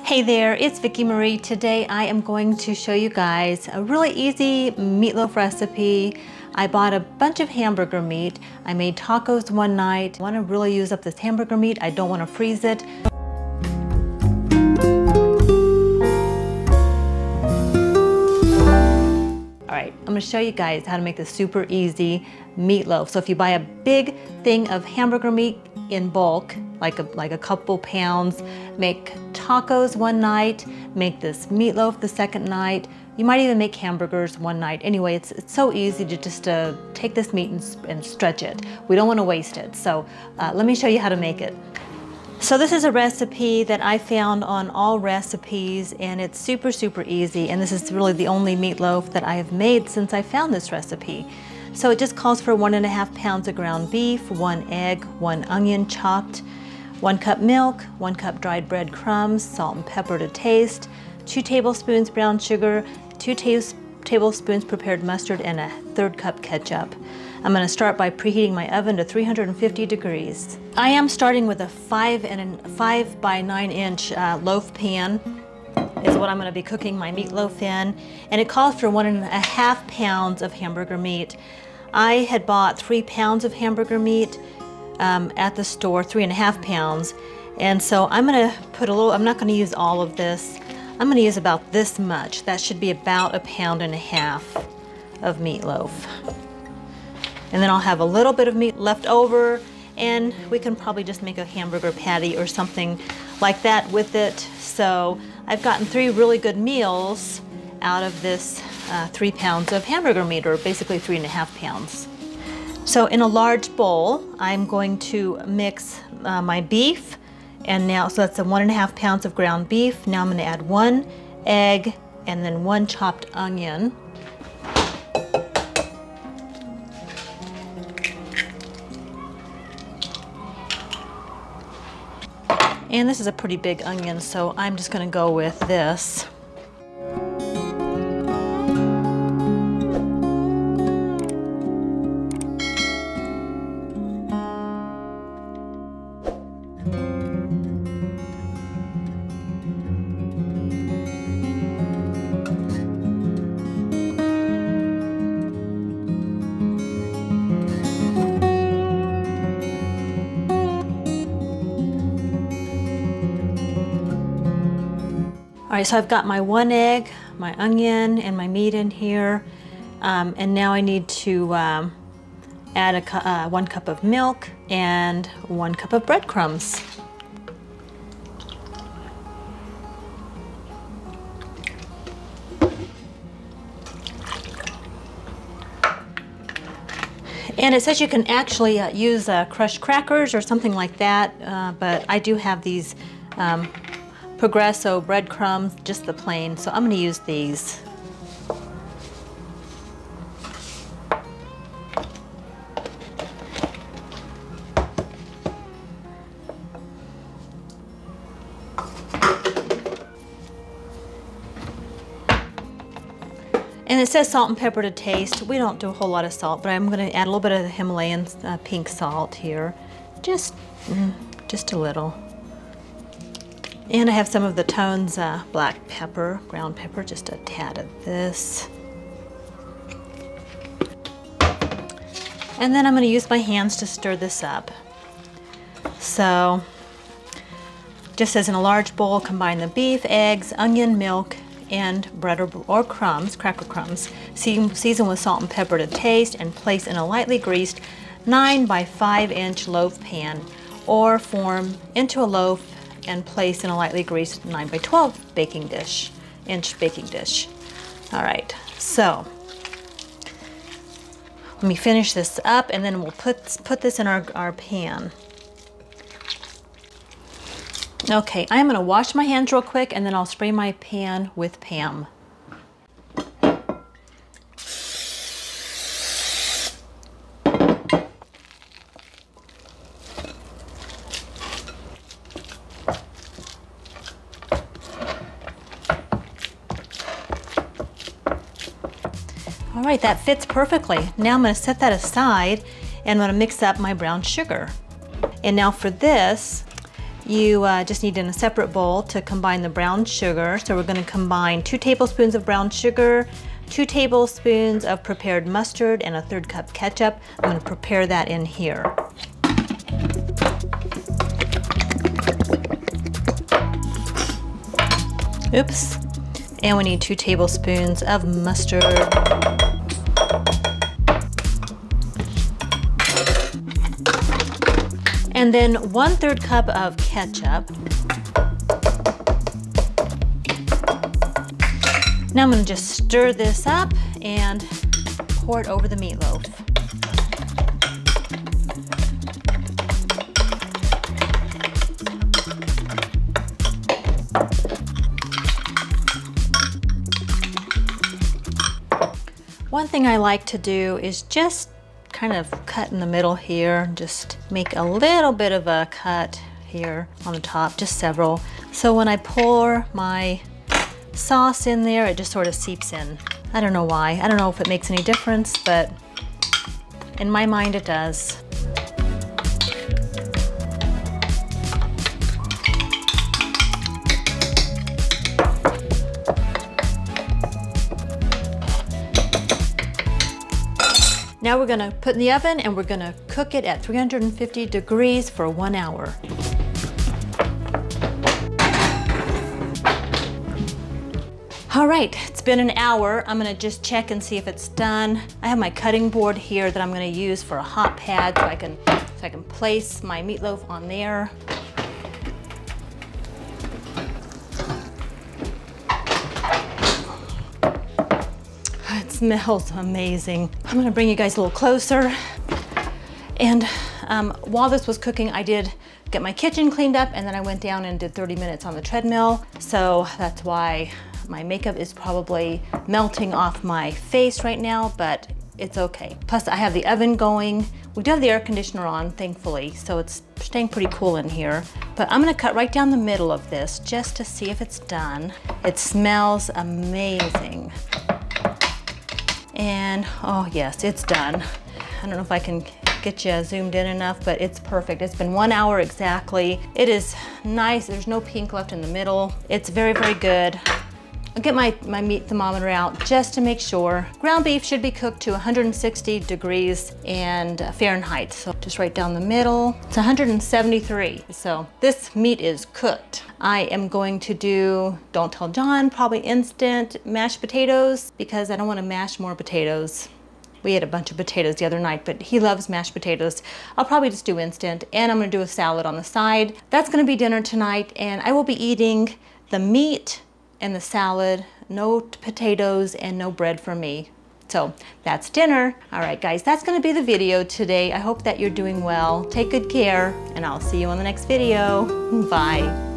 Hey there, it's Vicki Marie. Today I am going to show you guys a really easy meatloaf recipe. I bought a bunch of hamburger meat. I made tacos one night. I want to really use up this hamburger meat. I don't want to freeze it. Alright, I'm going to show you guys how to make this super easy meatloaf. So if you buy a big thing of hamburger meat in bulk, like a couple pounds, make tacos one night, make this meatloaf the second night. You might even make hamburgers one night. Anyway, it's so easy to just take this meat and stretch it. We don't want to waste it. So let me show you how to make it. So this is a recipe that I found on All Recipes, and it's super easy, and this is really the only meatloaf that I have made since I found this recipe. So it just calls for 1.5 pounds of ground beef, 1 egg, 1 onion chopped, 1 cup milk, 1 cup dried breadcrumbs, salt and pepper to taste, 2 tablespoons brown sugar, 2 tablespoons prepared mustard, and a 1/3 cup ketchup. I'm going to start by preheating my oven to 350 degrees. I am starting with a 5 by 9 inch loaf pan is what I'm going to be cooking my meatloaf in, and it calls for 1.5 pounds of hamburger meat. I had bought 3 pounds of hamburger meat at the store, 3.5 pounds, and so I'm going to put a little, I'm not going to use all of this. I'm going to use about this much. That should be about 1.5 pounds of meatloaf. And then I'll have a little bit of meat left over, and we can probably just make a hamburger patty or something like that with it. So I've gotten 3 really good meals out of this 3 pounds of hamburger meat, or basically 3.5 pounds. So in a large bowl, I'm going to mix my beef, and now, so that's 1.5 pounds of ground beef. Now I'm going to add 1 egg and then 1 chopped onion. And this is a pretty big onion, so I'm just going to go with this. All right, so I've got my 1 egg, my onion, and my meat in here. And now I need to add 1 cup of milk and 1 cup of breadcrumbs. And it says you can actually use crushed crackers or something like that, but I do have these Progresso Breadcrumbs, just the plain, so I'm going to use these. And it says salt and pepper to taste. We don't do a whole lot of salt, but I'm going to add a little bit of the Himalayan pink salt here, just a little. And I have some of the Tone's black pepper, ground pepper, just a tad of this. And then I'm going to use my hands to stir this up. So, just as in a large bowl, combine the beef, eggs, onion, milk, and bread or crumbs, cracker crumbs. Season with salt and pepper to taste, and place in a lightly greased 9 by 5 inch loaf pan, or form into a loaf and place in a lightly greased 9 by 12 inch baking dish. All right, so let me finish this up, and then we'll put this in our pan. Okay, I'm going to wash my hands real quick, and then I'll spray my pan with Pam. All right, that fits perfectly. Now I'm going to set that aside, and I'm going to mix up my brown sugar. And now for this, You just need in a separate bowl to combine the brown sugar. So we're going to combine 2 tablespoons of brown sugar, 2 tablespoons of prepared mustard, and a 1/3 cup ketchup. I'm going to prepare that in here. Oops. And we need 2 tablespoons of mustard. And then 1/3 cup of ketchup. Now I'm going to just stir this up and pour it over the meatloaf. One thing I like to do is just kind of cut in the middle here, just make a little bit of a cut here on the top, just several. So when I pour my sauce in there, it just sort of seeps in. I don't know why. I don't know if it makes any difference, but in my mind it does. Now we're gonna put in the oven and we're gonna cook it at 350 degrees for 1 hour. All right, it's been an hour. I'm gonna just check and see if it's done. I have my cutting board here that I'm gonna use for a hot pad so I can place my meatloaf on there. It smells amazing. I'm gonna bring you guys a little closer. And while this was cooking, I did get my kitchen cleaned up and then I went down and did 30 minutes on the treadmill. So that's why my makeup is probably melting off my face right now, but it's okay. Plus I have the oven going. We do have the air conditioner on, thankfully, so it's staying pretty cool in here. But I'm gonna cut right down the middle of this just to see if it's done. It smells amazing. And oh yes, it's done. I don't know if I can get you zoomed in enough, but it's perfect. It's been 1 hour exactly. It is nice. There's no pink left in the middle. It's very, very good. I'll get my meat thermometer out just to make sure. Ground beef should be cooked to 160 degrees and Fahrenheit. So just right down the middle. It's 173. So this meat is cooked. I am going to do, don't tell John, probably instant mashed potatoes because I don't want to mash more potatoes. We had a bunch of potatoes the other night, but he loves mashed potatoes. I'll probably just do instant, and I'm gonna do a salad on the side. That's gonna be dinner tonight, and I will be eating the meat and the salad, no potatoes and no bread for me. So that's dinner. All right, guys, that's gonna be the video today. I hope that you're doing well. Take good care, and I'll see you on the next video. Bye.